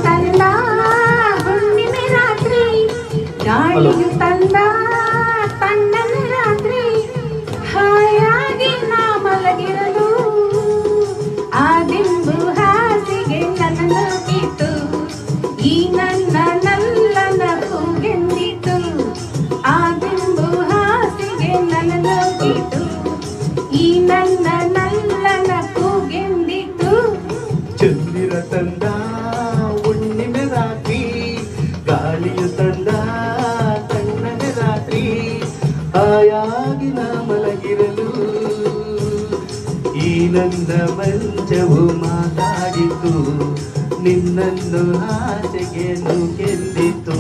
ತಂದ ಹುಣ್ಣಿಮೆ ರಾತ್ರಿ ಗಾಳಿಯು ತಂದ ತಣ್ಣನೆ ರಾತ್ರಿ ಹಾಯಾಗಿ ನಾ ಮಲಗಿರಲು ಆ ದಿಂಬು ಹಾಸಿಗೆ ನನ್ನನ್ನು ಕಿತ್ತು ಈ ನನ್ನ ನಲ್ಲನ ಕೂಗೆಂದಿತು ಆ ದಿಂಬು ಹಾಸಿಗೆ ನನ್ನನ್ನು ಕಿತ್ತು ಈ ನನ್ನ ನಲ್ಲನ ಕೂಗೆಂದಿತು ಚಂದಿರ ತಂದ ಹುಣ್ಣಿಮೆ ರಾತ್ರಿ ಗಾಳಿಯು ತಂದ ತಣ್ಣನೆ ರಾತ್ರಿ ಹಾಯಾಗಿ ನಾ ಮಲಗಿರಲು ಈ ನನ್ನ ಮಂಚವು ಮಾತಾಡಿತು ನಿನ್ನನ್ನು ಆಚೆಗೆ ನೂಕೆಂದಿತು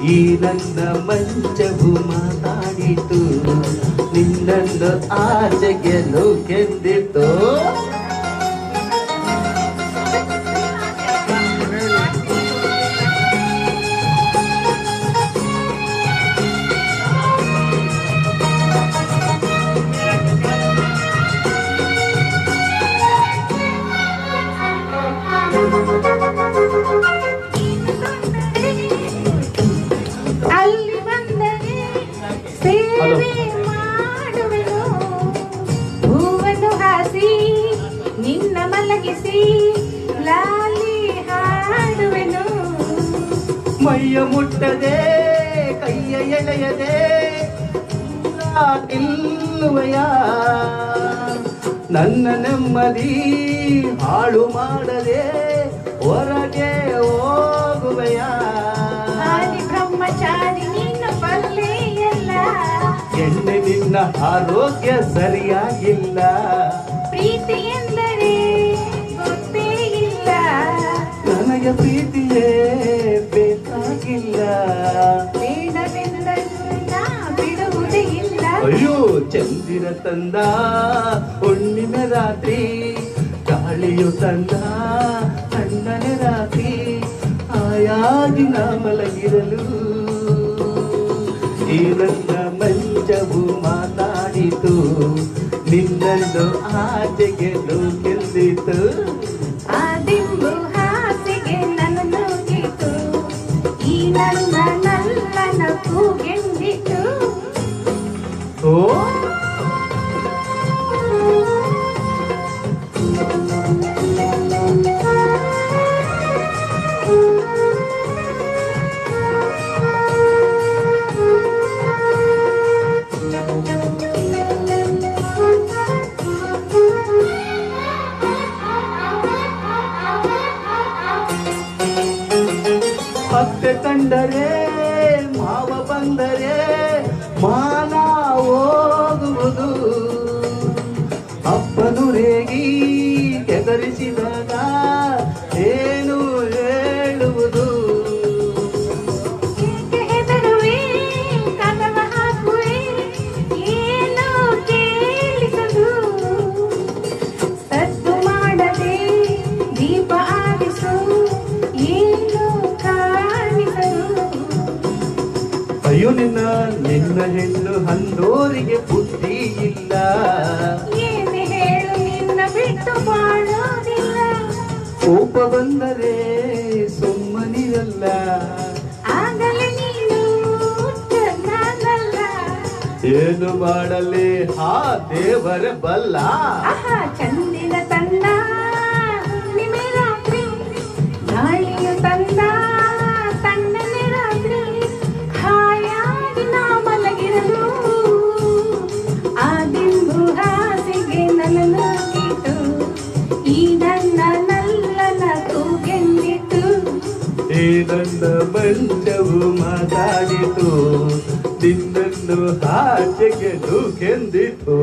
ಈ ನನ್ನ ಮಂಚವು ಮಾತಾಡಿತು ನಿನ್ನನ್ನು ಆಚೆಗೆ ನೂಕೆಂದಿತು ಅಲ್ಲಿ ಬಂದರೆ ಸೇವೆ ಮಾಡುವೆನು ಹೂವನ್ನು ಹಾಸಿ ನಿನ್ನ ಮಲಗಿಸಿ ಲಾಲಿ ಹಾಡುವೆನು ಮೈಯ ಮುಟ್ಟದೆ ಕೈಯ ಎಳೆಯದೆ ನಿಲ್ಲುವೆಯ ನನ್ನ ನೆಮ್ಮದಿ ಹಾಳು ಮಾಡದೆ ಹೊರಗೆ ಹೋಗುವೆಯ ಆದಿ ಬ್ರಹ್ಮಚಾರಿ ನೀನು ಬಲ್ಲೆಯಲ್ಲ ಎಣ್ಣೆ ನಿನ್ನ ಆರೋಗ್ಯ ಸರಿಯಾಗಿಲ್ಲ ಪ್ರೀತಿ ಎಂದರೆ ಗೊತ್ತೇ ಇಲ್ಲ ನನಗೆ ಪ್ರೀತಿಯೇ ಬೇಕಾಗಿಲ್ಲ ಬೇಡವೆಂದರೂ ನಾ ಬಿಡುವುದೇ ಇಲ್ಲ ಅಯ್ಯೋ ಚಂದಿರ ತಂದ ಹುಣ್ಣಿಮೆ ರಾತ್ರಿ ಗಾಳಿಯು ತಂದ ತಣ್ಣನೆ ರಾತ್ರಿ ಆಯಾಗಿ ನಾ ಮಲಗಿರಲು ಈ ನನ್ನ ಮಂಚವು ಮಾತಾಡಿತು ನಿನ್ನನ್ನು ಆಚೆಗೆ ನೂಕೆಂದಿತು ಆ ದಿಂಬು ಹಾಸಿಗೆ ನನ್ನನ್ನು ಕಿತ್ತು ಈ ನನ್ನ ನಲ್ಲನ ಕೂಗೆಂದಿತು ಓ ಅತ್ತೆ ಕಂಡರೆ ಮಾವ ಬಂದರೆ ಮಾನ ಹೋಗುವುದು ಅಪ್ಪನು ರೇಗಿ ಎಗರಿಸಿದಾಗ ಏನು ಹೇಳುವುದು ಏಕೆ ಹೆದರುವೆ ಕದವ ಹಾಕುವೆ ಏನು ಕೇಳಿಸದು ಸದ್ದು ಮಾಡದೆ ದೀಪ ಆರಿಸು ಏನು ಕಾಣಿಸದು ಅಯ್ಯೋ ನಿನ್ನ ಹೆಣ್ಣು ಹಂದೋರಿಗೆ ಬುದ್ಧಿ ಇಲ್ಲ ಏನೇ ಹೇಳು ನಿನ್ನ ಬಿಟ್ಟು ಮಾಡೋದಿಲ್ಲ ಕೋಪ ಬಂದರೆ ಸುಮ್ಮನಿರಲ್ಲ ಆಗಲೇ ನೀನು ನಾನಲ್ಲ ಏನು ಮಾಡಲಿ ಹಾ ದೇವರ ಬಲ್ಲ ಆಹಾ ಚಂದಿರ ತಂದ ಹುಣ್ಣಿಮೆ ರಾತ್ರಿ ಗಾಳಿಯು ತಂದ ತಣ್ಣನೆ ರಾತ್ರಿ ಹಾಯಾಗಿ ನಾ ಮಲಗಿರಲು ಆ ದಿಂಬು ಹಾಸಿಗೆ ನನ್ನನ್ನು ಕಿತ್ತು ಈ ನನ್ನ ನಲ್ಲನ ಕೂಗೆಂದಿತು ಈ ನನ್ನ ಮಂಚವು ಮಾತಾಡಿತು ನಿನ್ನನ್ನು ಆಚೆಗೆ ನೂಕೆಂದಿತು